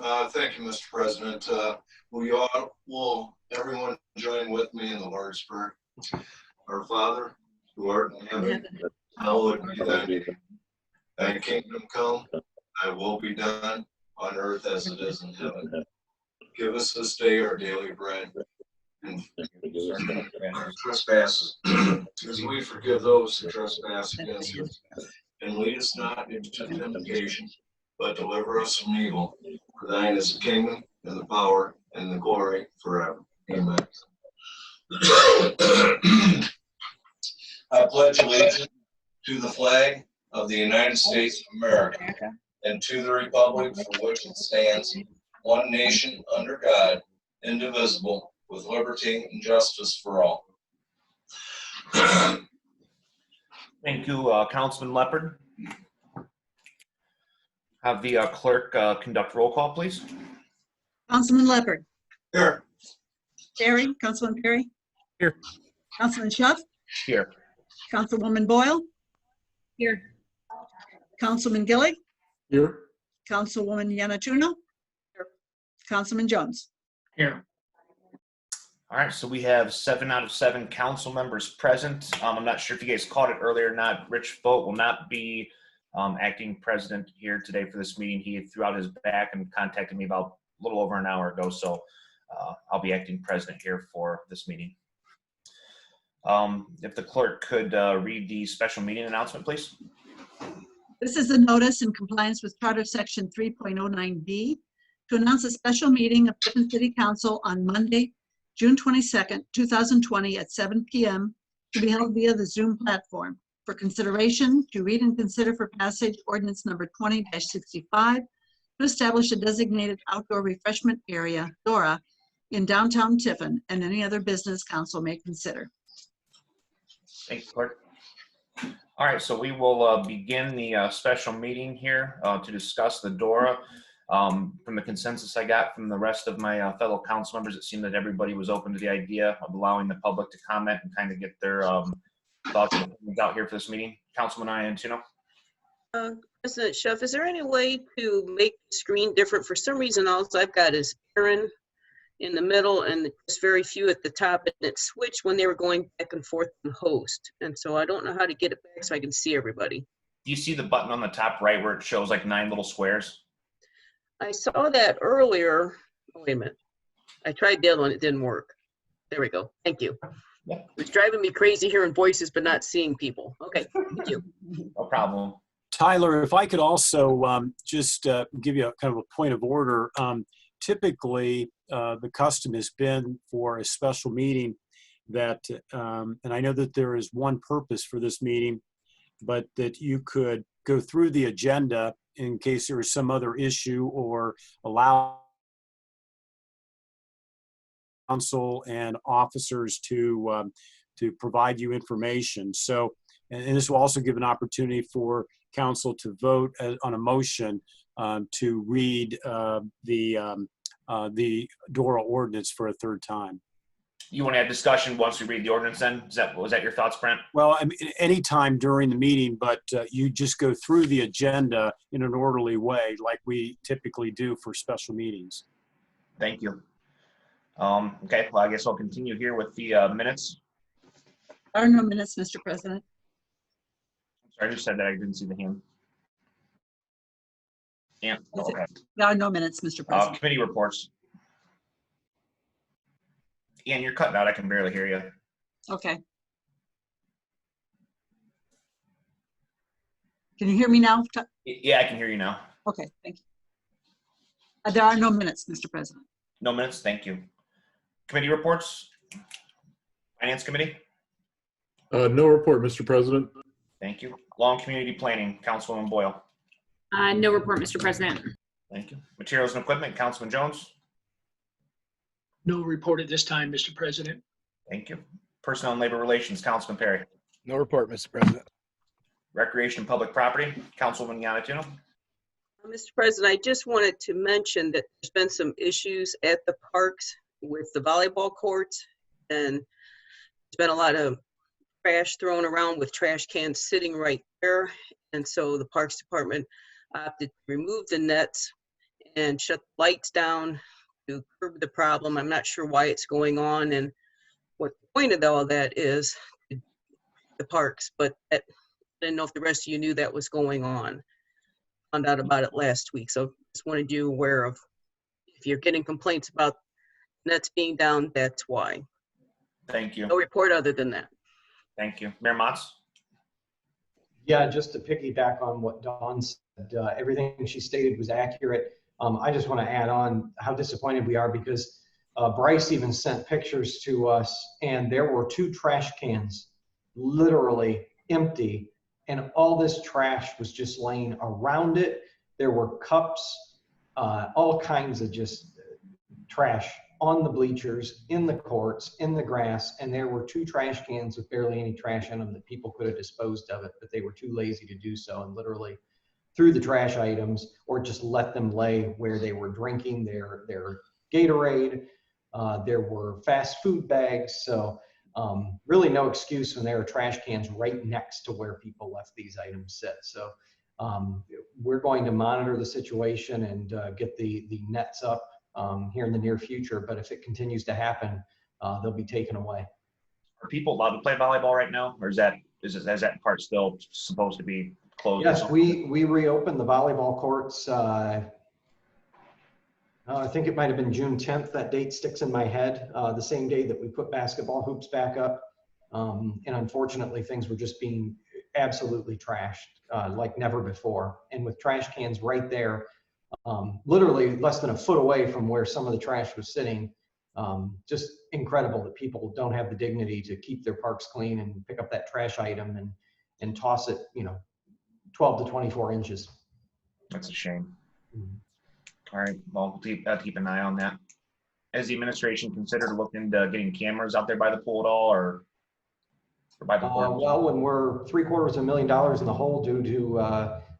Thank you, Mr. President. Will everyone join with me in the Lord's Prayer? Our Father, who art in heaven, hallowed be thy name. Thy kingdom come, thy will be done on earth as it is in heaven. Give us this day our daily bread, and our trespasses, as we forgive those who trespass against us. And lead us not into temptation, but deliver us from evil. For thine is the kingdom, and the power, and the glory forever. Amen. I pledge allegiance to the flag of the United States of America and to the republic for which it stands, one nation under God, indivisible, with liberty and justice for all. Thank you, Councilman Leopard. Have the clerk conduct roll call, please. Councilman Leopard. Here. Perry, Councilman Perry. Here. Councilman Schuff. Here. Councilwoman Boyle. Here. Councilman Gillig. Here. Councilwoman Yanatuno. Here. Councilman Jones. Here. All right, so we have 7 out of 7 council members present. I'm not sure if you guys caught it earlier or not. Rich Vogt will not be acting president here today for this meeting. He threw out his back and contacted me about a little over an hour ago, so I'll be acting president here for this meeting. If the clerk could read the special meeting announcement, please. This is a notice in compliance with Charter Section 3.09B to announce a special meeting of Tiffin City Council on Monday, June 22nd, 2020 at 7 p.m. to be held via the Zoom platform for consideration to read and consider for passage ordinance number 20-65 to establish a designated outdoor refreshment area, DORA, in downtown Tiffin and any other business council may consider. Thank you, clerk. All right, so we will begin the special meeting here to discuss the DORA. From the consensus I got from the rest of my fellow council members, it seemed that everybody was open to the idea of allowing the public to comment and kind of get their thoughts and opinions out here for this meeting. Councilman Iantino. President Schuff, is there any way to make the screen different? For some reason, all I've got is Aaron in the middle and just very few at the top, and it switched when they were going back and forth in host. And so I don't know how to get it back so I can see everybody. Do you see the button on the top right where it shows like 9 little squares? I saw that earlier. Oh, wait a minute. I tried the other one. It didn't work. There we go. Thank you. Yeah. It's driving me crazy hearing voices but not seeing people. Okay, thank you. No problem. Tyler, if I could also just give you a kind of a point of order. Typically, the custom has been for a special meeting that, and I know that there is one purpose for this meeting, but that you could go through the agenda in case there is some other issue or allow council and officers to provide you information. So, and this will also give an opportunity for council to vote on a motion to read the DORA ordinance for a third time. You want to have discussion once we read the ordinance then? Was that your thoughts, Brent? Well, I mean, anytime during the meeting, but you just go through the agenda in an orderly way like we typically do for special meetings. Thank you. Okay, well, I guess I'll continue here with the minutes. There are no minutes, Mr. President. Sorry, who said that? I didn't see the hand. Yeah, okay. There are no minutes, Mr. President. Committee reports. Ian, you're cutting out. I can barely hear you. Okay. Can you hear me now? Yeah, I can hear you now. Okay, thank you. There are no minutes, Mr. President. No minutes, thank you. Committee reports. Finance Committee. No report, Mr. President. Thank you. Law and Community Planning, Councilwoman Boyle. No report, Mr. President. Thank you. Materials and Equipment, Councilman Jones. No report at this time, Mr. President. Thank you. Personnel and Labor Relations, Councilman Perry. No report, Mr. President. Recreation and Public Property, Councilwoman Yanatuno. Mr. President, I just wanted to mention that there's been some issues at the parks with the volleyball courts, and there's been a lot of trash thrown around with trash cans sitting right there. And so the Parks Department opted to remove the nets and shut the lights down to curb the problem. I'm not sure why it's going on and what the point of all that is, the parks, but I didn't know if the rest of you knew that was going on. Found out about it last week, so just wanted you aware of, if you're getting complaints about nets being down, that's why. Thank you. No report other than that. Thank you. Mayor Motz? Yeah, just to piggyback on what Dawn said, everything she stated was accurate. I just want to add on how disappointed we are because Bryce even sent pictures to us, and there were 2 trash cans literally empty, and all this trash was just laying around it. There were cups, all kinds of just trash on the bleachers, in the courts, in the grass, and there were 2 trash cans with barely any trash in them that people could have disposed of it, but they were too lazy to do so and literally threw the trash items or just let them lay where they were drinking their Gatorade. There were fast food bags, so really no excuse when there are trash cans right next to where people left these items sit. So we're going to monitor the situation and get the nets up here in the near future, but if it continues to happen, they'll be taken away. Are people allowed to play volleyball right now, or is that part still supposed to be closed? Yes, we reopened the volleyball courts. I think it might have been June 10th. That date sticks in my head. The same day that we put basketball hoops back up, and unfortunately, things were just being absolutely trashed like never before. And with trash cans right there, literally less than a foot away from where some of the trash was sitting. Just incredible that people don't have the dignity to keep their parks clean and pick up that trash item and toss it, 12 to 24 inches. That's a shame. Mhm. All right, well, we'll keep an eye on that. Has the administration considered looking into getting cameras out there by the pool at all, or by the court? Well, when we're $750,000 in the hole due to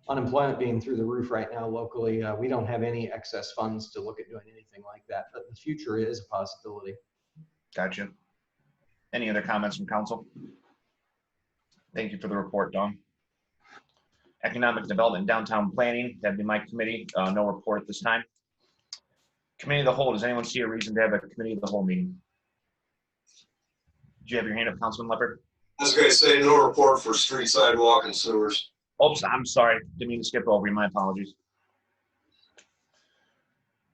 unemployment being through the roof right now locally, we don't have any excess funds to look at doing anything like that, but the future is a possibility. Gotcha. Any other comments from council? Thank you for the report, Dawn. Economic Development and Downtown Planning, that'd be my committee. No report at this time. Committee of the Whole, does anyone see a reason to have a Committee of the Whole meeting? Did you have your hand up, Councilman Leopard? I was going to say no report for street, sidewalk, and sewers. Oops, I'm sorry. Didn't mean to skip over you. My apologies.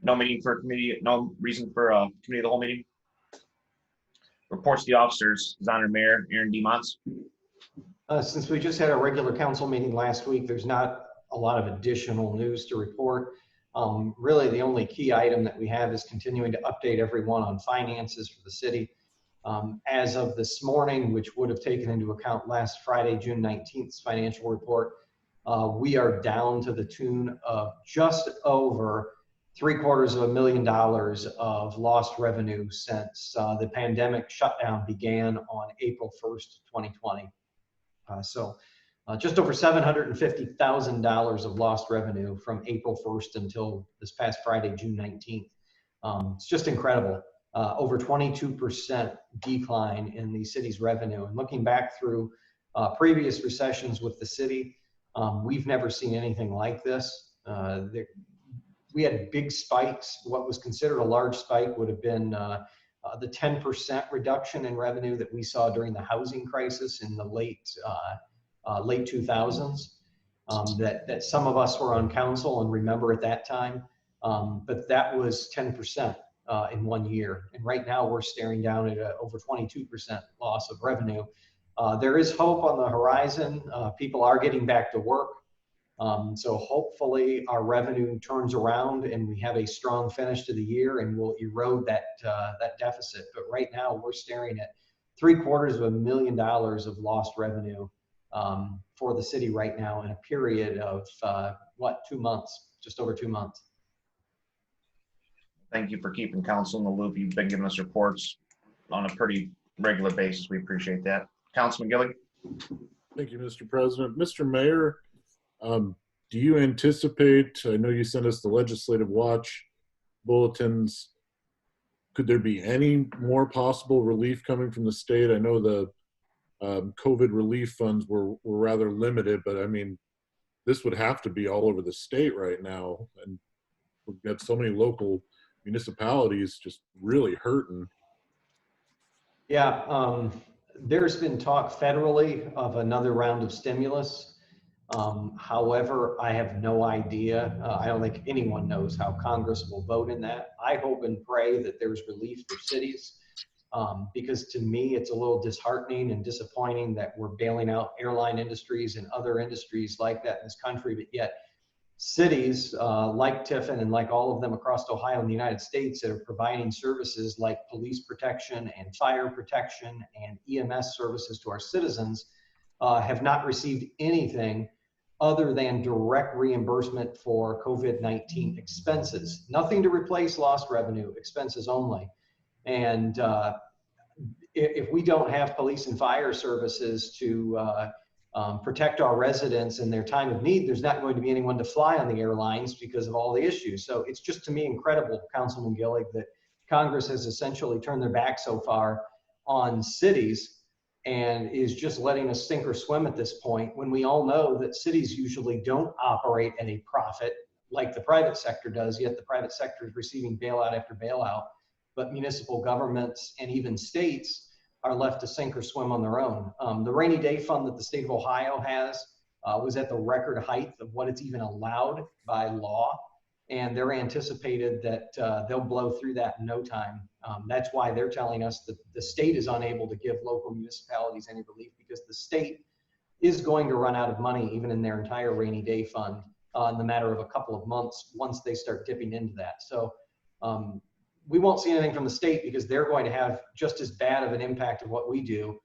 No meeting for committee, no reason for a Committee of the Whole meeting. Reports to the officers, His Honor Mayor Aaron D. Motz. Since we just had a regular council meeting last week, there's not a lot of additional news to report. Really, the only key item that we have is continuing to update everyone on finances for the city. As of this morning, which would have taken into account last Friday, June 19th's financial report, we are down to the tune of just over $750,000 of lost revenue since the pandemic shutdown began on April 1st, 2020. So just over $750,000 of lost revenue from April 1st until this past Friday, June 19th. It's just incredible. Over 22% decline in the city's revenue. And looking back through previous recessions with the city, we've never seen anything like this. We had big spikes. What was considered a large spike would have been the 10% reduction in revenue that we saw during the housing crisis in the late 2000s. That some of us were on council and remember at that time, but that was 10% in 1 year. And right now we're staring down at over 22% loss of revenue. There is hope on the horizon. People are getting back to work. So hopefully our revenue turns around and we have a strong finish to the year and we'll erode that deficit. But right now we're staring at $750,000 of lost revenue for the city right now in a period of 2 months, just over 2 months. Thank you for keeping council in the loop. You've been giving us reports on a pretty regular basis. We appreciate that. Councilman Gillig. Thank you, Mr. President. Mr. Mayor, do you anticipate, I know you sent us the legislative watch bulletins, could there be any more possible relief coming from the state? I know the COVID relief funds were rather limited, but I mean, this would have to be all over the state right now. And We've got so many local municipalities just really hurting. Yeah, there's been talk federally of another round of stimulus. However, I have no idea. I don't think anyone knows how Congress will vote in that. I hope and pray that there's relief for cities, because to me, it's a little disheartening and disappointing that we're bailing out airline industries and other industries like that in this country, but yet cities like Tiffin and like all of them across Ohio and the United States that are providing services like police protection and fire protection and EMS services to our citizens have not received anything other than direct reimbursement for COVID-19 expenses. Nothing to replace lost revenue, expenses only. And if we don't have police and fire services to protect our residents in their time of need, there's not going to be anyone to fly on the airlines because of all the issues. So it's just, to me, incredible, Councilman Gillig, that Congress has essentially turned their back so far on cities and is just letting us sink or swim at this point, when we all know that cities usually don't operate at a profit like the private sector does, yet the private sector is receiving bailout after bailout. But municipal governments and even states are left to sink or swim on their own. The rainy day fund that the state of Ohio has was at the record height of what it's even allowed by law. And they're anticipated that they'll blow through that in no time. That's why they're telling us that the state is unable to give local municipalities any relief, because the state is going to run out of money even in their entire rainy day fund in the matter of a couple of months once they start dipping into that. So we won't see anything from the state because they're going to have just as bad of an impact of what we do.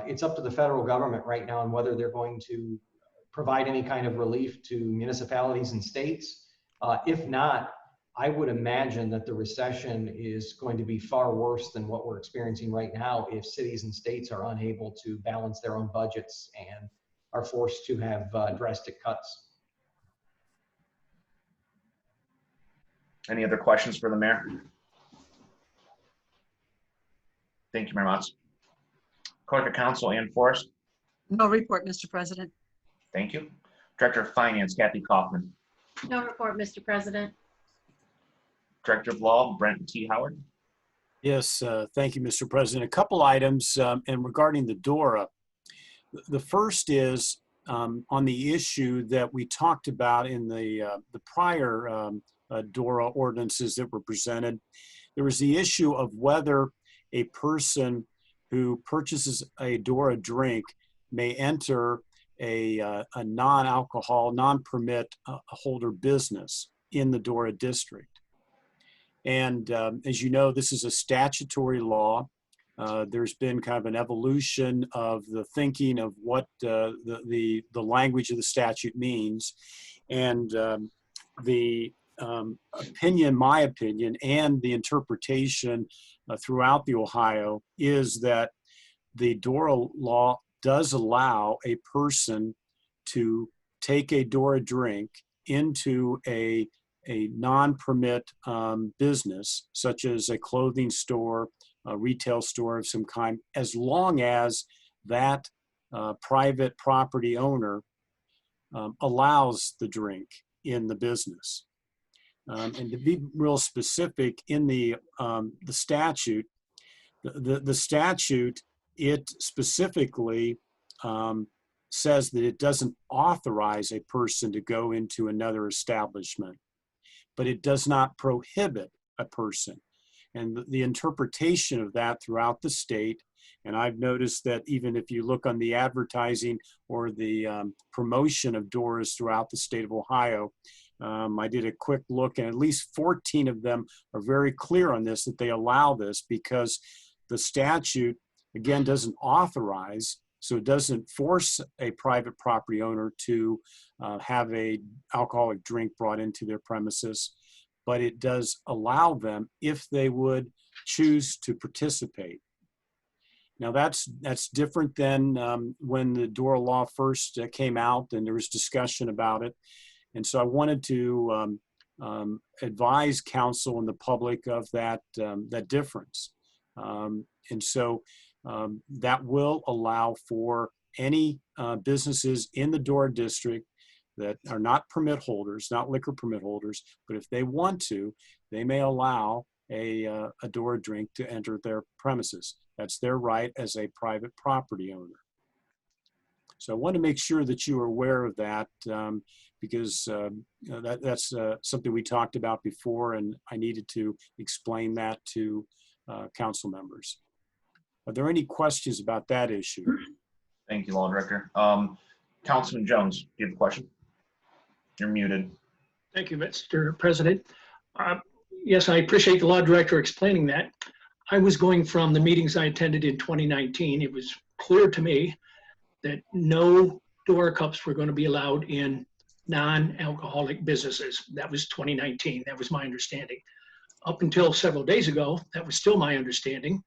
It's up to the federal government right now on whether they're going to provide any kind of relief to municipalities and states. If not, I would imagine that the recession is going to be far worse than what we're experiencing right now if cities and states are unable to balance their own budgets and are forced to have drastic cuts. Any other questions for the mayor? Thank you, Mayor Motz. Clerk of Council, Ann Forrest. No report, Mr. President. Thank you. Director of Finance, Kathy Kaufman. No report, Mr. President. Director of Law, Brent T. Howard. Yes, thank you, Mr. President. A couple items, and regarding the DORA. The first is on the issue that we talked about in the prior DORA ordinances that were presented. There was the issue of whether a person who purchases a DORA drink may enter a non-alcohol, non-permit holder business in the DORA district. And as you know, this is a statutory law. There's been kind of an evolution of the thinking of what the language of the statute means. And the opinion, my opinion, and the interpretation throughout the Ohio is that the DORA law does allow a person to take a DORA drink into a non-permit business, such as a clothing store, a retail store of some kind, as long as that private property owner allows the drink in the business. And to be real specific, in the statute, the statute, it specifically says that it doesn't authorize a person to go into another establishment, but it does not prohibit a person. And the interpretation of that throughout the state, and I've noticed that even if you look on the advertising or the promotion of DORAs throughout the state of Ohio, I did a quick look, and at least 14 of them are very clear on this, that they allow this because the statute, again, doesn't authorize, so it doesn't force a private property owner to have a alcoholic drink brought into their premises, but it does allow them if they would choose to participate. Now that's different than when the DORA law first came out and there was discussion about it. And so I wanted to advise council and the public of that, that difference. And so that will allow for any businesses in the DORA district that are not permit holders, not liquor permit holders, but if they want to, they may allow a DORA drink to enter their premises. That's their right as a private property owner. So I want to make sure that you are aware of that because that's something we talked about before, and I needed to explain that to council members. Are there any questions about that issue? Thank you, Law Director. Councilman Jones, do you have a question? You're muted. Thank you, Mr. President. Yes, I appreciate the law director explaining that. I was going from the meetings I attended in 2019. It was clear to me that no DORA cups were going to be allowed in non-alcoholic businesses. That was 2019. That was my understanding. Up until several days ago, that was still my understanding,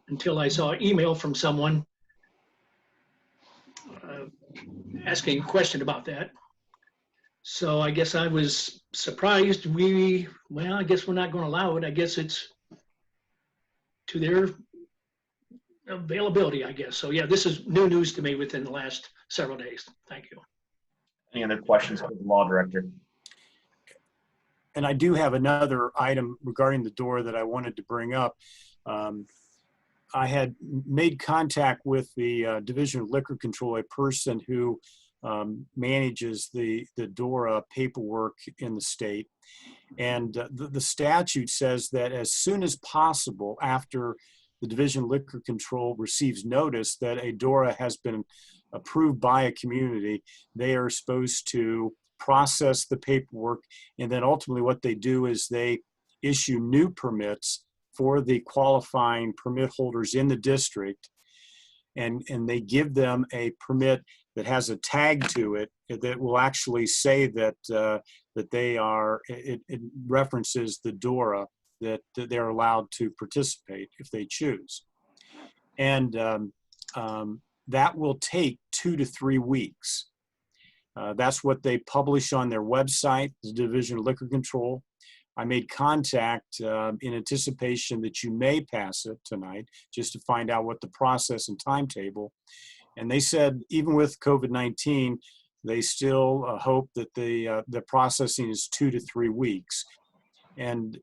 until I saw an email from someone asking a question about that. So I guess I was surprised. Well, I guess we're not going to allow it. I guess it's to their availability, I guess. So yeah, this is new news to me within the last several days. Thank you. Any other questions for the Law Director? And I do have another item regarding the DORA that I wanted to bring up. I had made contact with the Division of Liquor Control, a person who manages the DORA paperwork in the state. And the statute says that as soon as possible after the Division of Liquor Control receives notice that a DORA has been approved by a community, they are supposed to process the paperwork. And then ultimately what they do is they issue new permits for the qualifying permit holders in the district. And they give them a permit that has a tag to it that will actually say that that they are, it references the DORA, that they're allowed to participate if they choose. And that will take 2 to 3 weeks. That's what they publish on their website, the Division of Liquor Control. I made contact in anticipation that you may pass it tonight, just to find out what the process and timetable. And they said, even with COVID-19, they still hope that the processing is 2 to 3 weeks. And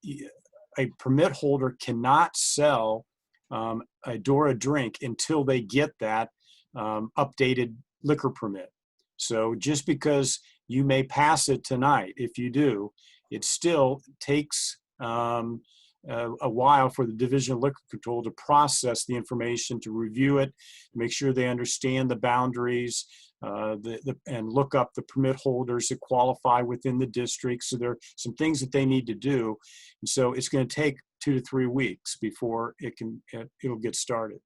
a permit holder cannot sell a DORA drink until they get that updated liquor permit. So just because you may pass it tonight, if you do, it still takes a while for the Division of Liquor Control to process the information, to review it, make sure they understand the boundaries, and look up the permit holders that qualify within the district. So there are some things that they need to do. And so it's going to take 2 to 3 weeks before it'll get started.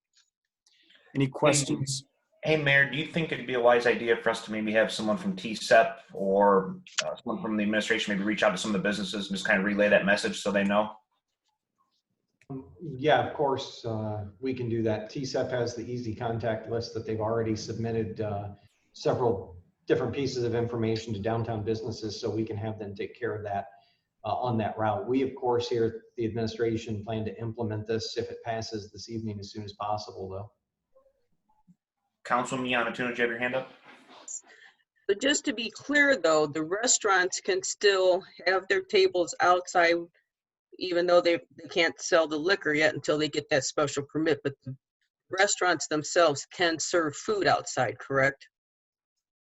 Any questions? Hey, Mayor, do you think it'd be a wise idea for us to maybe have someone from TCEP or someone from the administration maybe reach out to some of the businesses and just kind of relay that message so they know? Yeah, of course, we can do that. TCEP has the easy contact list that they've already submitted several different pieces of information to downtown businesses, so we can have them take care of that on that route. We, of course, here at the administration plan to implement this if it passes this evening as soon as possible, though. Councilman Yanatuno, do you have your hand up? But just to be clear, though, the restaurants can still have their tables outside, even though they can't sell the liquor yet until they get that special permit. But the restaurants themselves can serve food outside, correct?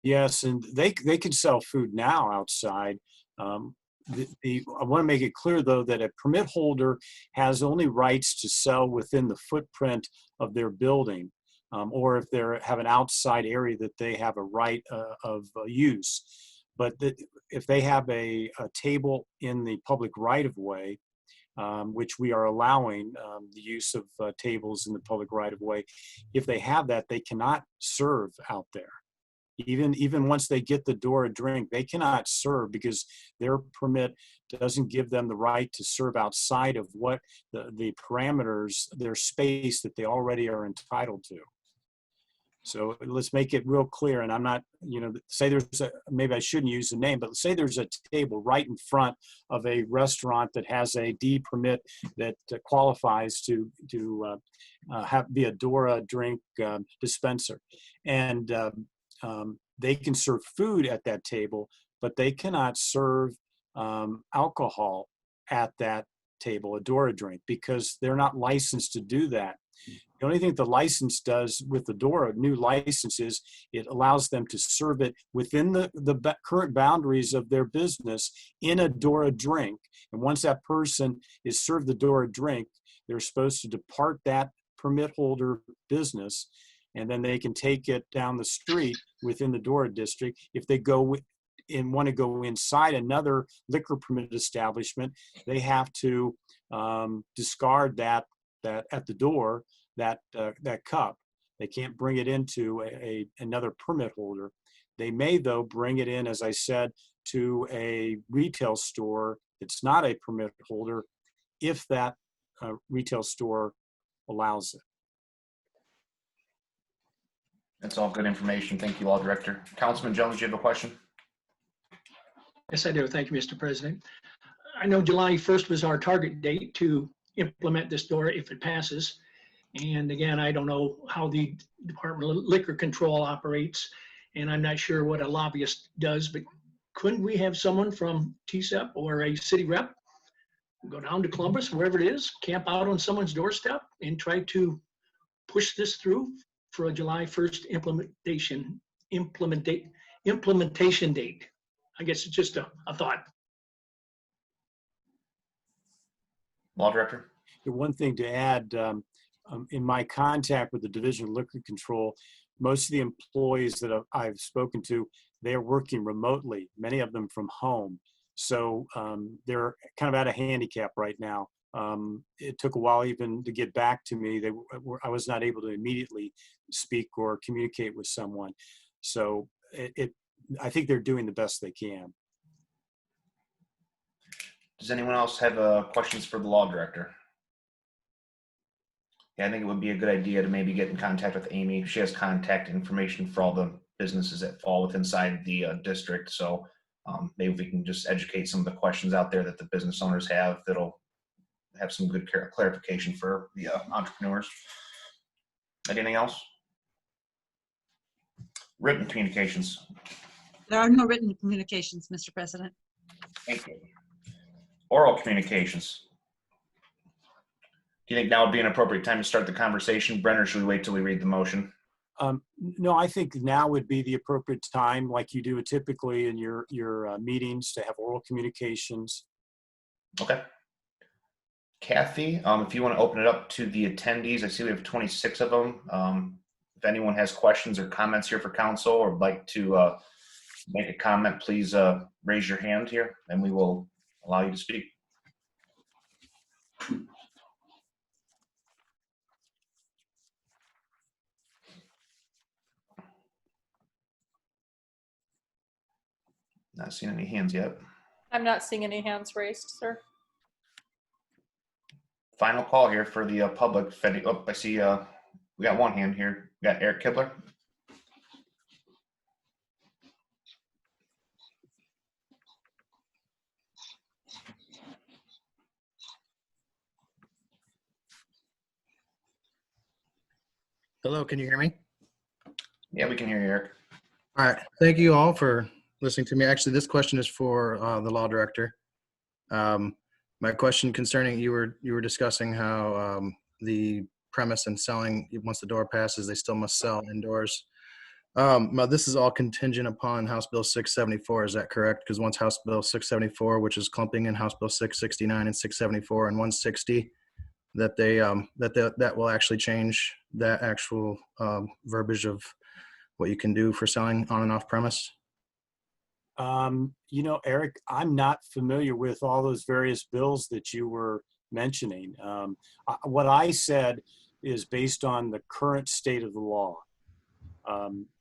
Yes, and they can sell food now outside. I want to make it clear, though, that a permit holder has only rights to sell within the footprint of their building, or if they have an outside area that they have a right of use. But if they have a table in the public right-of-way, which we are allowing the use of tables in the public right-of-way, if they have that, they cannot serve out there. Even once they get the DORA drink, they cannot serve because their permit doesn't give them the right to serve outside of what the parameters, their space that they already are entitled to. So let's make it real clear. And I'm not, say maybe I shouldn't use the name, but say there's a table right in front of a restaurant that has a D permit that qualifies to be a DORA drink dispenser. And they can serve food at that table, but they cannot serve alcohol at that table, a Dora drink, because they're not licensed to do that. The only thing the license does with the Dora new license is it allows them to serve it within the current boundaries of their business in a Dora drink. And once that person is served the Dora drink, they're supposed to depart that permit holder business, and then they can take it down the street within the Dora district. If they go and want to go inside another liquor permitted establishment, they have to discard that at the door, that cup. They can't bring it into another permit holder. They may, though, bring it in, as I said, to a retail store that's not a permit holder, if that retail store allows it. That's all good information. Thank you, Law Director. Councilman Jones, do you have a question? Yes, I do. Thank you, Mr. President. I know July 1st was our target date to implement this DORA if it passes. And again, I don't know how the Department of Liquor Control operates, and I'm not sure what a lobbyist does, but couldn't we have someone from TSEP or a city rep go down to Columbus, wherever it is, camp out on someone's doorstep and try to push this through for a July 1st implementation date? I guess it's just a thought. Law Director? The one thing to add, in my contact with the Division of Liquor Control, most of the employees that I've spoken to, they're working remotely, many of them from home. So they're kind of at a handicap right now. It took a while even to get back to me. I was not able to immediately speak or communicate with someone. So I think they're doing the best they can. Does anyone else have questions for the Law Director? Yeah, I think it would be a good idea to maybe get in contact with Amy. She has contact information for all the businesses that fall inside the district. So maybe we can just educate some of the questions out there that the business owners have that'll have some good clarification for the entrepreneurs. Anything else? Written communications. There are no written communications, Mr. President. Thank you. Oral communications. Do you think now would be an appropriate time to start the conversation, Brent, or should we wait till we read the motion? No, I think now would be the appropriate time, like you do typically in your meetings, to have oral communications. Okay. Kathy, if you want to open it up to the attendees, I see we have 26 of them. If anyone has questions or comments here for council or would like to make a comment, please raise your hand here and we will allow you to speak. Not seeing any hands yet. I'm not seeing any hands raised, sir. Final call here for the public. Oh, I see we got one hand here. We got Eric Kibler. Hello, can you hear me? Yeah, we can hear you, Eric. All right, thank you all for listening to me. Actually, this question is for the law director. My question concerning, you were discussing how the premise and selling, once the door passes, they still must sell indoors. Now this is all contingent upon House Bill 674, is that correct? Because once House Bill 674, which is clumping in House Bill 669 and 674 and 160, that that will actually change that actual verbiage of what you can do for selling on and off premise? You know, Eric, I'm not familiar with all those various bills that you were mentioning. What I said is based on the current state of the law.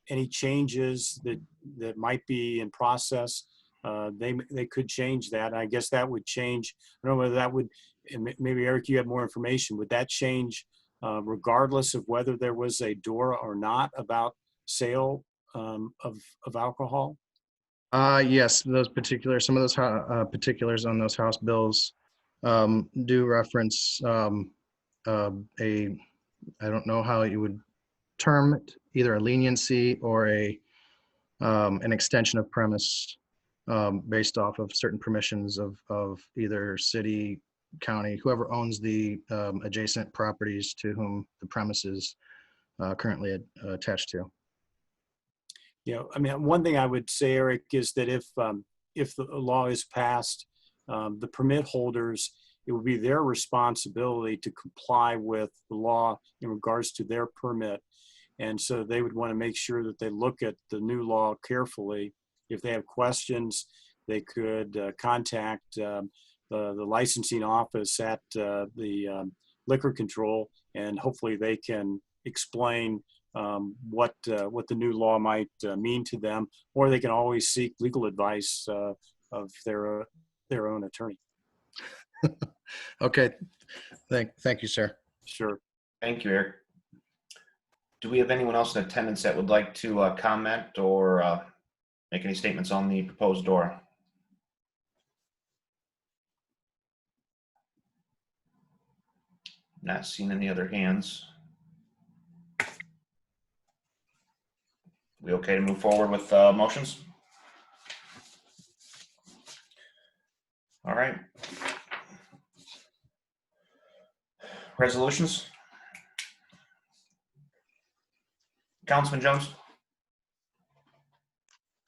Any changes that might be in process, they could change that. I guess that would change. I don't know whether that would, and maybe Eric, you have more information. Would that change regardless of whether there was a DORA or not about sale of alcohol? Yes, some of those particulars on those House bills do reference I don't know how you would term it, either a leniency or a an extension of premise based off of certain permissions of either city, county, whoever owns the adjacent properties to whom the premise is currently attached to. I mean, one thing I would say, Eric, is that if the law is passed, the permit holders, it would be their responsibility to comply with the law in regards to their permit. And so they would want to make sure that they look at the new law carefully. If they have questions, they could contact the licensing office at the liquor control, and hopefully they can explain what the new law might mean to them, or they can always seek legal advice of their own attorney. Okay, thank you, sir. Sure. Thank you, Eric. Do we have anyone else in attendance that would like to comment or make any statements on the proposed DORA? Not seeing any other hands. We okay to move forward with motions? All right. Resolutions? Councilman Jones?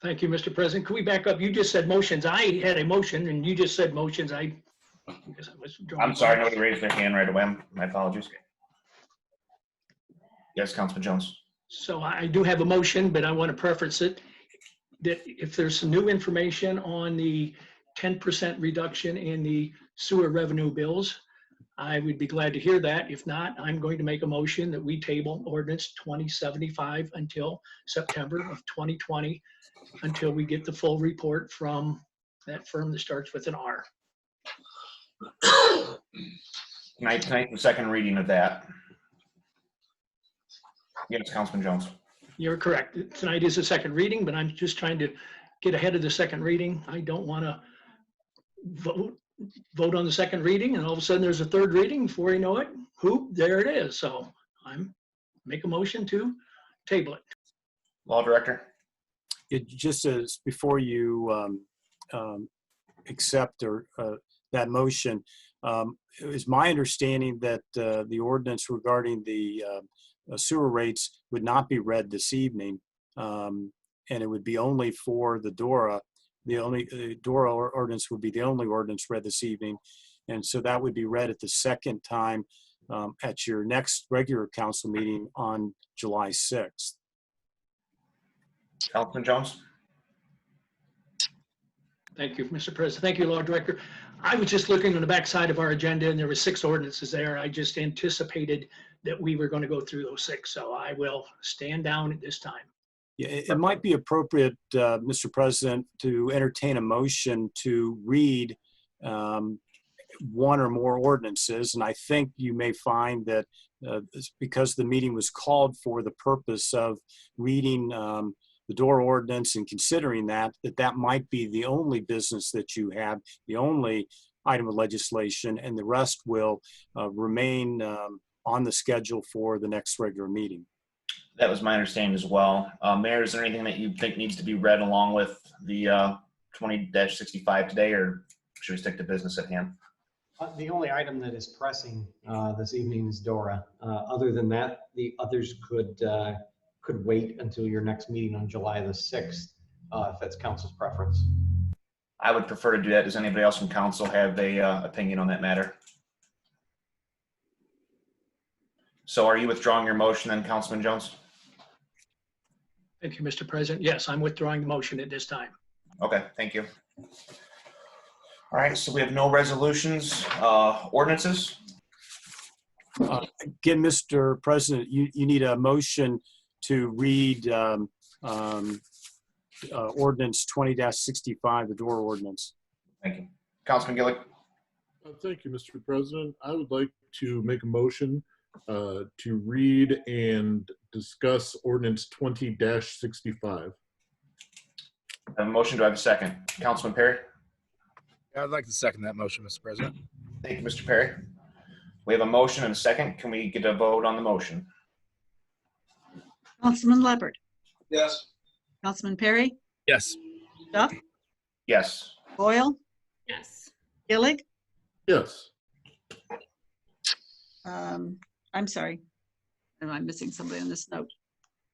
Thank you, Mr. President. Could we back up? You just said motions. I had a motion and you just said motions. I guess I was drawing. I'm sorry, nobody raised their hand right away. My apologies. Yes, Councilman Jones. So I do have a motion, but I want to preference it that if there's some new information on the 10% reduction in the sewer revenue bills, I would be glad to hear that. If not, I'm going to make a motion that we table ordinance 2075 until September of 2020, until we get the full report from that firm that starts with an R. Tonight, the second reading of that. Yes, Councilman Jones. You're correct. Tonight is a second reading, but I'm just trying to get ahead of the second reading. I don't want to vote on the second reading and all of a sudden there's a third reading. Before you know it, there it is. So I'm make a motion to table it. Law Director. It just as before you accept or that motion, it was my understanding that the ordinance regarding the sewer rates would not be read this evening, and it would be only for the DORA. The DORA ordinance would be the only ordinance read this evening, and so that would be read at the second time at your next regular council meeting on July 6th. Councilman Jones. Thank you, Mr. President. Thank you, Law Director. I was just looking on the back side of our agenda and there were 6 ordinances there. I just anticipated that we were going to go through those 6. So I will stand down at this time. Yeah, it might be appropriate, Mr. President, to entertain a motion to read one or more ordinances. And I think you may find that because the meeting was called for the purpose of reading the DORA ordinance and considering that might be the only business that you have, the only item of legislation, and the rest will remain on the schedule for the next regular meeting. That was my understanding as well. Mayor, is there anything that you think needs to be read along with the 20-65 today, or should we stick to business at hand? The only item that is pressing this evening is DORA. Other than that, the others could wait until your next meeting on July the 6th, if that's council's preference. I would prefer to do that. Does anybody else from council have a opinion on that matter? So are you withdrawing your motion then, Councilman Jones? Thank you, Mr. President. Yes, I'm withdrawing the motion at this time. Okay, thank you. All right, so we have no resolutions, ordinances. Again, Mr. President, you need a motion to read ordinance 20-65, the DORA ordinance. Thank you. Councilman Gillick. Thank you, Mr. President. I would like to make a motion to read and discuss ordinance 20-65. I have a motion. Do I have a second? Councilman Perry. I'd like to second that motion, Mr. President. Thank you, Mr. Perry. We have a motion and a second. Can we get a vote on the motion? Councilman Leopard, Yes. Councilman Perry, Yes. Duff, Yes. Boyle, Yes. Gillig. Yes. I'm sorry. I'm missing somebody on this note.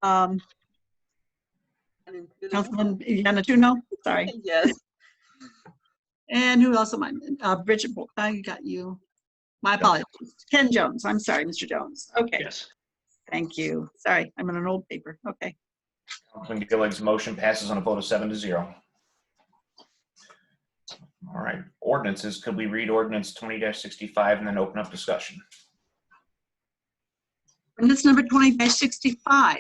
Councilman Yanatuno, sorry. Yes. And who else am I? Bridget, I got you. My apologies. Ken Jones. I'm sorry, Mr. Jones. Okay, Yes. thank you. Sorry, I'm on an old paper. Okay. Councilman Gillig's motion passes on a vote of 7-0. All right, ordinances. Could we read ordinance 20-65 and then open up discussion? Ordinance number 20-65,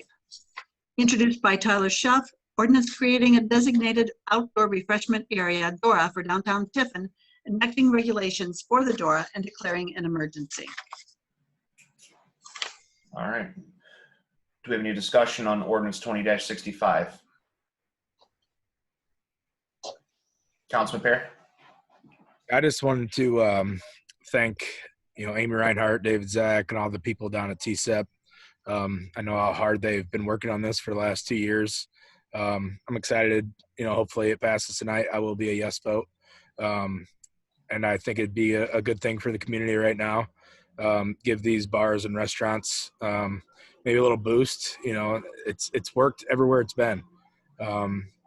introduced by Tyler Schuff. Ordinance creating a designated outdoor refreshment area, DORA, for downtown Tiffin, enacting regulations for the DORA and declaring an emergency. All right. Do we have any discussion on ordinance 20-65? Councilman Perry? I just wanted to thank, Amy Reinhart, David Zach, and all the people down at TCEP. I know how hard they've been working on this for the last 2 years. I'm excited, hopefully it passes tonight. I will be a yes vote. And I think it'd be a good thing for the community right now. Give these bars and restaurants maybe a little boost. It's worked everywhere it's been.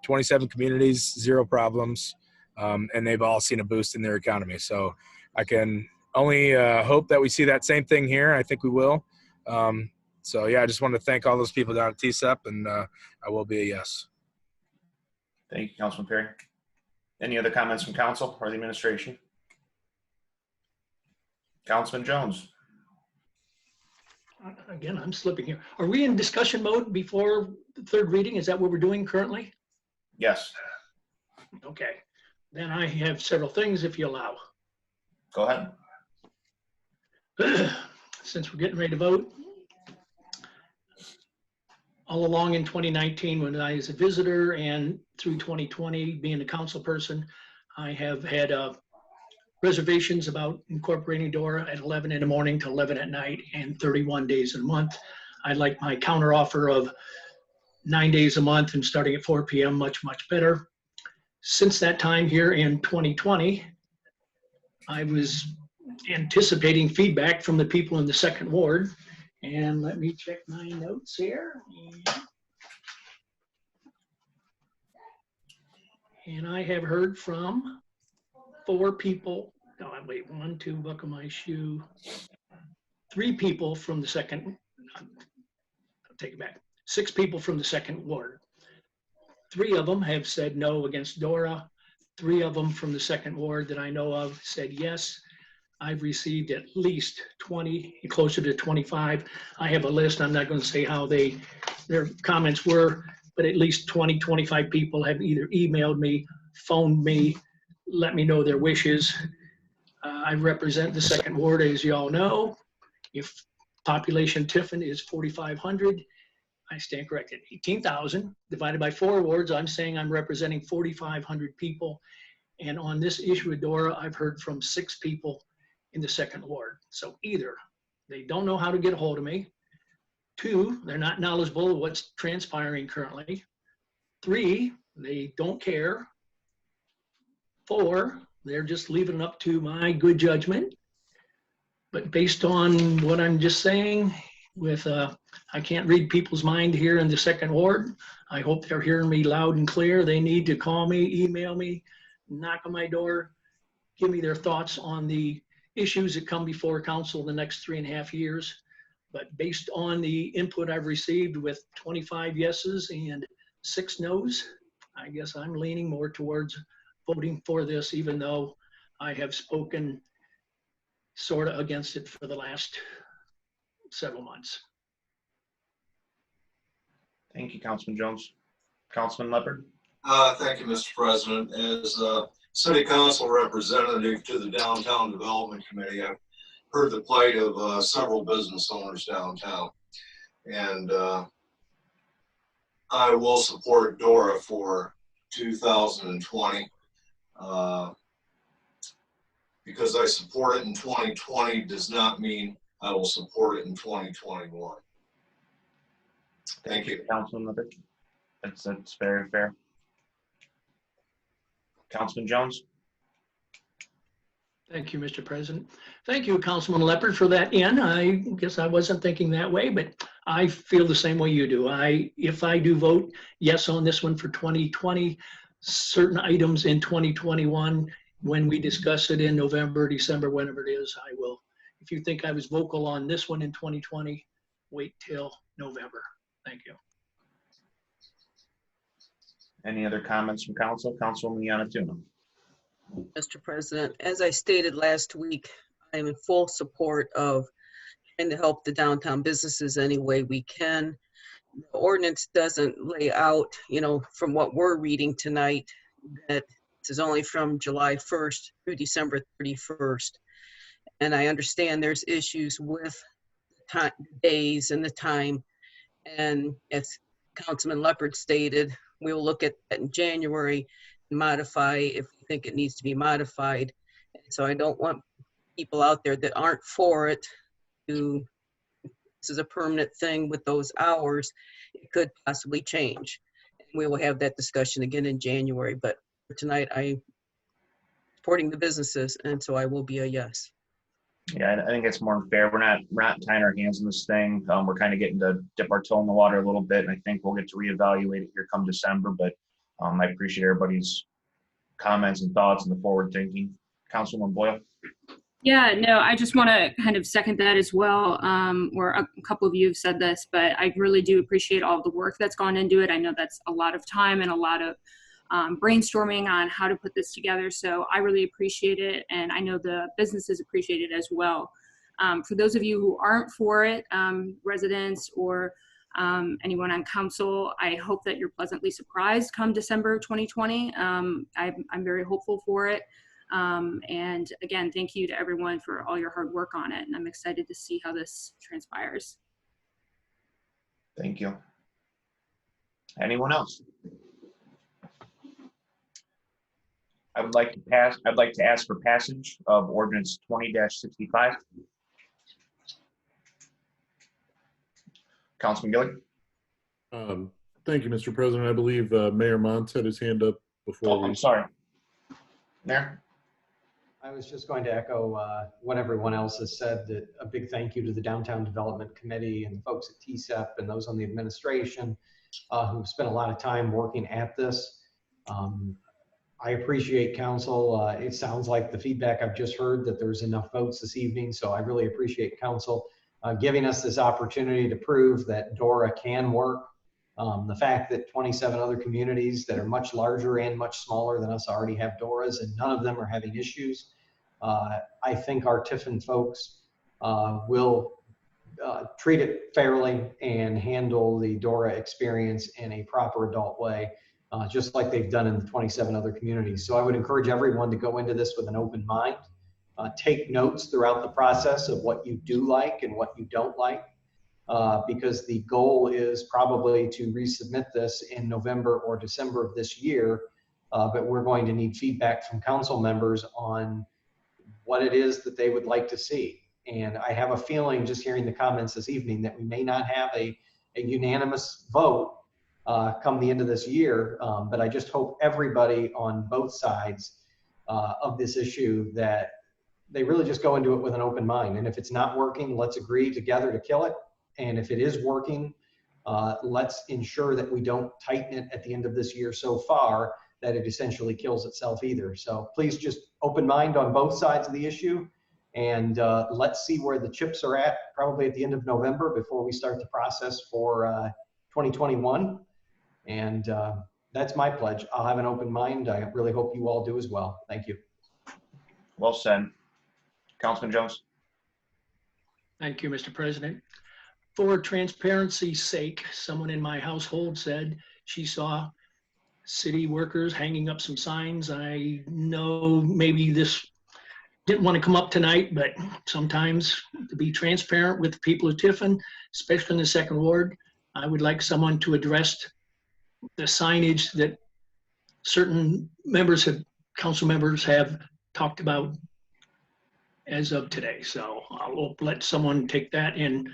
27 communities, 0 problems, and they've all seen a boost in their economy. So I can only hope that we see that same thing here. I think we will. So yeah, I just want to thank all those people down at TCEP, and I will be a yes. Thank you, Councilman Perry. Any other comments from council or the administration? Councilman Jones? Again, I'm slipping here. Are we in discussion mode before the third reading? Is that what we're doing currently? Yes. Okay. Then I have several things if you allow. Go ahead. Since we're getting ready to vote, all along in 2019, when I was a visitor, and through 2020, being a council person, I have had reservations about incorporating DORA at 11 in the morning to 11 at night and 31 days a month. I'd like my counter offer of 9 days a month and starting at 4 p.m. much, much better. Since that time here in 2020, I was anticipating feedback from the people in the second ward. And let me check my notes here. And I have heard from 4 people. No, wait, 1, 2, buckle my shoe. 3 people from the second, I'll take it back. 6 people from the second ward. 3 of them have said no against DORA. 3 of them from the second ward that I know of said yes. I've received at least 20, closer to 25. I have a list. I'm not going to say how their comments were, but at least 20, 25 people have either emailed me, phoned me, let me know their wishes. I represent the second ward, as you all know. If population Tiffin is 4,500, I stand corrected. 18,000 divided by 4 wards, I'm saying I'm representing 4,500 people. And on this issue of DORA, I've heard from 6 people in the second ward. So either they don't know how to get a hold of me, 2, they're not knowledgeable of what's transpiring currently, 3, they don't care, 4, they're just leaving it up to my good judgment. But based on what I'm just saying, with I can't read people's mind here in the second ward. I hope they're hearing me loud and clear. They need to call me, email me, knock on my door, give me their thoughts on the issues that come before council in the next 3.5 years. But based on the input I've received with 25 yeses and 6 noes, I guess I'm leaning more towards voting for this, even though I have spoken sort of against it for the last several months. Thank you, Councilman Jones. Councilman Leopard? Thank you, Mr. President. As City Council representative to the Downtown Development Committee, I've heard the plight of several business owners downtown. And I will support DORA for 2020. Because I support it in 2020 does not mean I will support it in 2021. Thank you. Councilman Leopard. That's very fair. Councilman Jones? Thank you, Mr. President. Thank you, Councilman Leopard, for that in. I guess I wasn't thinking that way, but I feel the same way you do. If I do vote yes on this one for 2020, certain items in 2021, when we discuss it in November, December, whenever it is, I will. If you think I was vocal on this one in 2020, wait till November. Thank you. Any other comments from council? Councilwoman Yanatuno? Mr. President, as I stated last week, I am in full support of trying to help the downtown businesses any way we can. The ordinance doesn't lay out, from what we're reading tonight, that this is only from July 1st through December 31st. And I understand there's issues with the days and the time. And as Councilman Leopard stated, we'll look at that in January, modify if we think it needs to be modified. So I don't want people out there that aren't for it to, this is a permanent thing with those hours, it could possibly change. We will have that discussion again in January, but for tonight I'm supporting the businesses, and so I will be a yes. Yeah, I think it's more fair. We're not tying our hands in this thing. We're kind of getting to dip our toe in the water a little bit, and I think we'll get to reevaluate it here come December, but I appreciate everybody's comments and thoughts and the forward thinking. Councilwoman Boyle? Yeah, no, I just want to kind of second that as well. Or a couple of you have said this, but I really do appreciate all the work that's gone into it. I know that's a lot of time and a lot of brainstorming on how to put this together. So I really appreciate it. And I know the businesses appreciate it as well. For those of you who aren't for it, residents or anyone on council, I hope that you're pleasantly surprised come December 2020. I'm very hopeful for it. And again, thank you to everyone for all your hard work on it. And I'm excited to see how this transpires. Thank you. Anyone else? I'd like to ask for passage of ordinance 20-65. Councilman Gillig? Thank you, Mr. President. I believe Mayor Mons had his hand up before. Oh, I'm sorry. Mayor? I was just going to echo what everyone else has said, that a big thank you to the Downtown Development Committee and the folks at TSEP and those on the administration who've spent a lot of time working at this. I appreciate council. It sounds like the feedback I've just heard that there's enough votes this evening, so I really appreciate council giving us this opportunity to prove that DORA can work. The fact that 27 other communities that are much larger and much smaller than us already have DORAs and none of them are having issues. I think our Tiffin folks will treat it fairly and handle the DORA experience in a proper adult way, just like they've done in the 27 other communities. So I would encourage everyone to go into this with an open mind, take notes throughout the process of what you do like and what you don't like. Because the goal is probably to resubmit this in November or December of this year, but we're going to need feedback from council members on what it is that they would like to see. And I have a feeling, just hearing the comments this evening, that we may not have a unanimous vote come the end of this year, but I just hope everybody on both sides of this issue that they really just go into it with an open mind. And if it's not working, let's agree together to kill it. And if it is working, let's ensure that we don't tighten it at the end of this year so far that it essentially kills itself either. So please just open mind on both sides of the issue, and let's see where the chips are at probably at the end of November before we start the process for 2021. And that's my pledge. I'll have an open mind. I really hope you all do as well. Thank you. Well said. Councilman Jones? Thank you, Mr. President. For transparency's sake, someone in my household said she saw city workers hanging up some signs. I know maybe this didn't want to come up tonight, but sometimes to be transparent with the people of Tiffin, especially in the second ward, I would like someone to address the signage that certain council members have talked about as of today. So I'll let someone take that and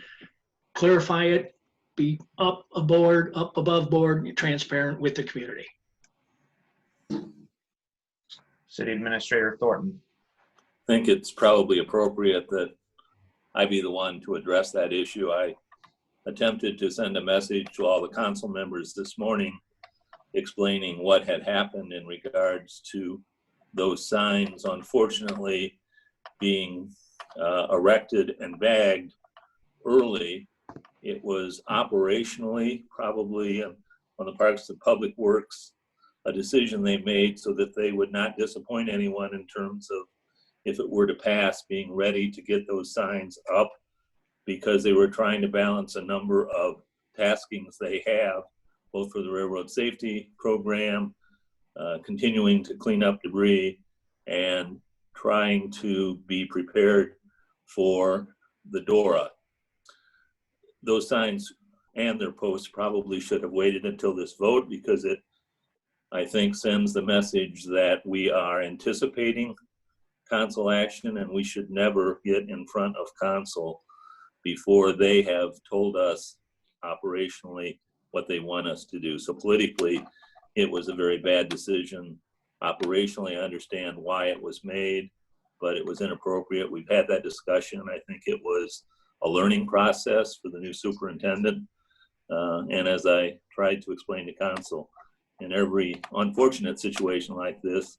clarify it be up above board, transparent with the community. City Administrator Thornton. I think it's probably appropriate that I be the one to address that issue. I attempted to send a message to all the council members this morning explaining what had happened in regards to those signs, unfortunately, being erected and bagged early. It was operationally probably on the parts of Public Works, a decision they made so that they would not disappoint anyone in terms of, if it were to pass, being ready to get those signs up, because they were trying to balance a number of taskings they have, both for the railroad safety program, continuing to clean up debris, and trying to be prepared for the DORA. Those signs and their posts probably should have waited until this vote, because it, I think, sends the message that we are anticipating council action, and we should never get in front of council before they have told us operationally what they want us to do. So politically, it was a very bad decision. Operationally, I understand why it was made, but it was inappropriate. We've had that discussion. I think it was a learning process for the new superintendent. And as I tried to explain to council, in every unfortunate situation like this,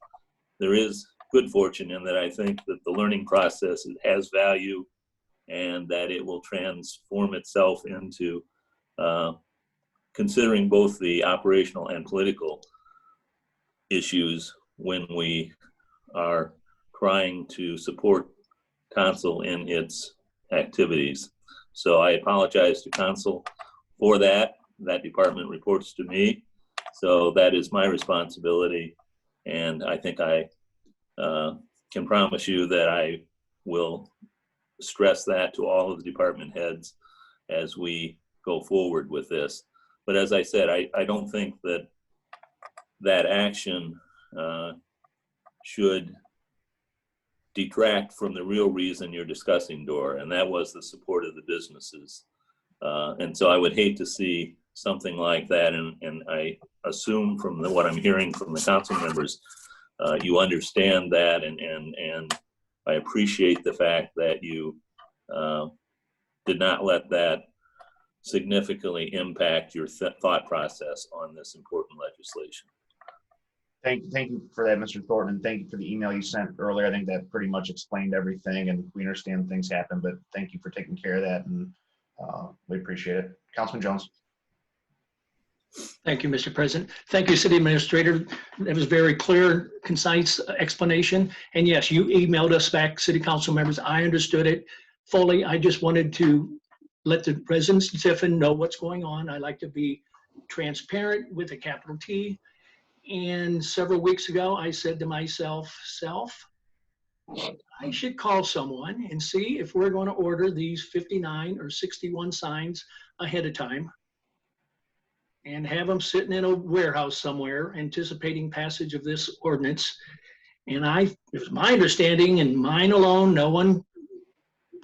there is good fortune in that. I think that the learning process has value, and that it will transform itself into considering both the operational and political issues when we are trying to support council in its activities. So I apologize to council for that. That department reports to me, so that is my responsibility. And I think I can promise you that I will stress that to all of the department heads as we go forward with this. But as I said, I don't think that that action should detract from the real reason you're discussing DORA, and that was the support of the businesses. And so I would hate to see something like that, and I assume from what I'm hearing from the council members, you understand that, and I appreciate the fact that you did not let that significantly impact your thought process on this important legislation. Thank you for that, Mr. Thornton, and thank you for the email you sent earlier. I think that pretty much explained everything, and we understand things happen, but thank you for taking care of that, and we appreciate it. Councilman Jones. Thank you, Mr. President. Thank you, City Administrator. That was very clear, concise explanation. And yes, you emailed us back, City Council members. I understood it fully. I just wanted to let the residents of Tiffin know what's going on. I like to be transparent with a capital T. And several weeks ago, I said to myself, I should call someone and see if we're going to order these 59 or 61 signs ahead of time and have them sitting in a warehouse somewhere anticipating passage of this ordinance. And it was my understanding, and mine alone, no one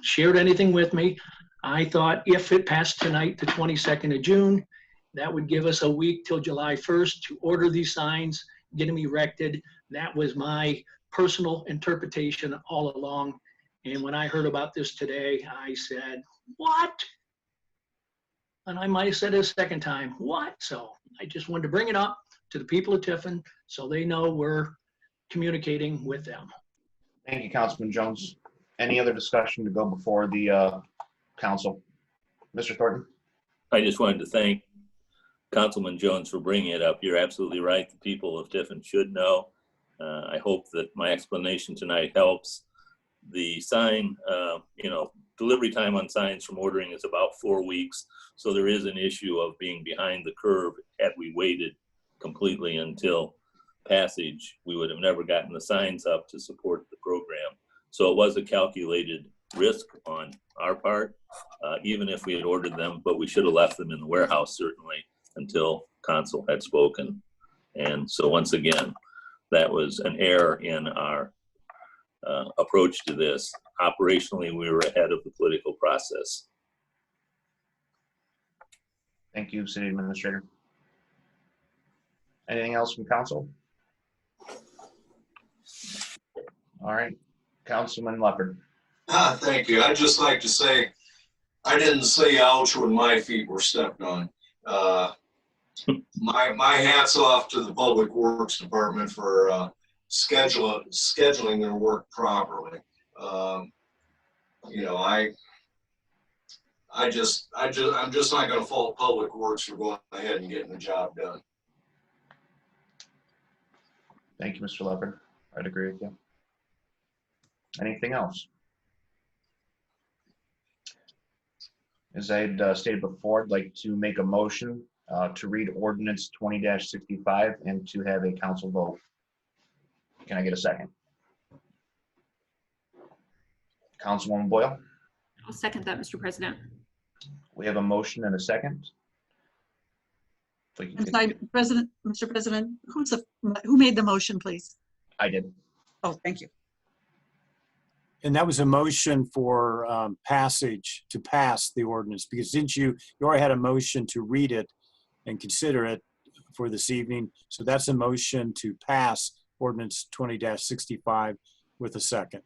shared anything with me. I thought if it passed tonight, the 22nd of June, that would give us a week till July 1st to order these signs, get them erected. That was my personal interpretation all along. And when I heard about this today, I said, what? And I might have said it a second time, what? So I just wanted to bring it up to the people of Tiffin so they know we're communicating with them. Thank you, Councilman Jones. Any other discussion to go before the council? Mr. Thornton? I just wanted to thank Councilman Jones for bringing it up. You're absolutely right. The people of Tiffin should know. I hope that my explanation tonight helps. The sign, delivery time on signs from ordering is about 4 weeks. So there is an issue of being behind the curve. Had we waited completely until passage, we would have never gotten the signs up to support the program. So it was a calculated risk on our part, even if we had ordered them, but we should have left them in the warehouse certainly until council had spoken. And so once again, that was an error in our approach to this. Operationally, we were ahead of the political process. Thank you, City Administrator. Anything else from council? All right, Councilman Leopard. Thank you. I'd just like to say, I didn't say ouch when my feet were stepped on. My hat's off to the Public Works Department for scheduling their work properly. You know, I'm just not going to fault Public Works for going ahead and getting the job done. Thank you, Mr. Leopard. I'd agree with you. Anything else? As I had stated before, I'd like to make a motion to read Ordinance 20-65 and to have a council vote. Can I get a second? Councilwoman Boyle? I'll second that, Mr. President. We have a motion and a second. I'm sorry, Mr. President, who made the motion, please? I did. Oh, thank you. And that was a motion for passage to pass the ordinance, because since you already had a motion to read it and consider it for this evening. So that's a motion to pass ordinance 20-65 with a second.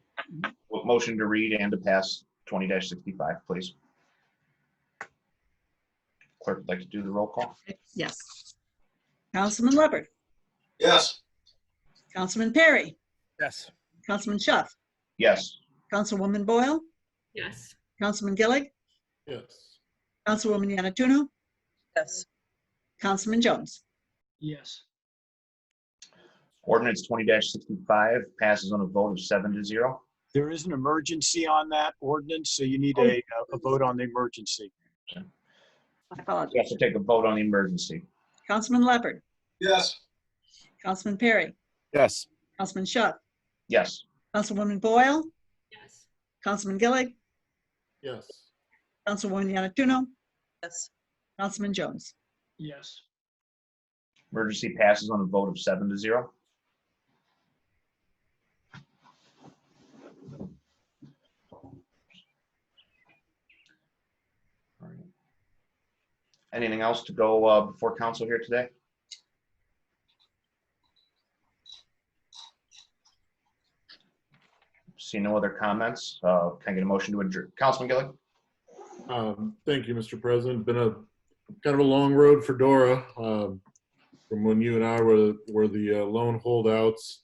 Motion to read and to pass 20-65, please. Clerk would like to do the roll call. Yes. Councilman Leopard. Yes. Councilman Perry. Yes. Councilman Schuff. Yes. Councilwoman Boyle. Yes. Councilman Gillig. Yes. Councilwoman Yanatuno. Yes. Councilman Jones. Yes. Ordinance 20-65 passes on a vote of 7-0. There is an emergency on that ordinance, so you need a vote on the emergency. I apologize. We have to take a vote on the emergency. Councilman Leopard. Yes. Councilman Perry. Yes. Councilman Schuff. Yes. Councilwoman Boyle. Yes. Councilman Gillig. Yes. Councilwoman Yanatuno. Yes. Councilman Jones. Yes. Emergency passes on a vote of 7-0. All right. Anything else to go before council here today? See no other comments. Can I get a motion to adjourn? Councilman Gillig? Thank you, Mr. President. Been a kind of a long road for Dora from when you and I were the lone holdouts.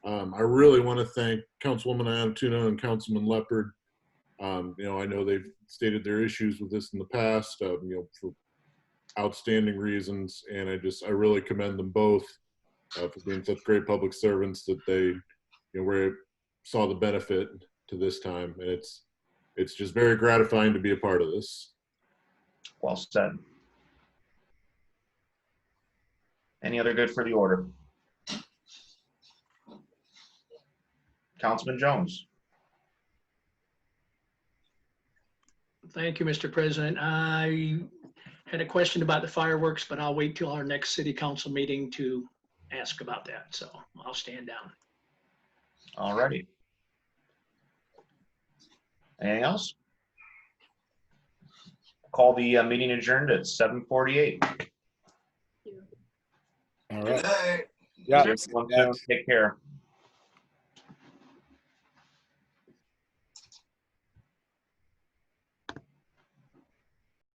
I really want to thank Councilwoman Antuno and Councilman Leopard. You know, I know they've stated their issues with this in the past, you know, for outstanding reasons, and I really commend them both for being such great public servants that they, you know, saw the benefit to this time, and it's just very gratifying to be a part of this. Well said. Any other good for the order? Councilman Jones. Thank you, Mr. President. I had a question about the fireworks, but I'll wait till our next city council meeting to ask about that. So I'll stand down. All righty. Anything else? Call the meeting adjourned at 7:48. All right. Hey. Yeah. Take care.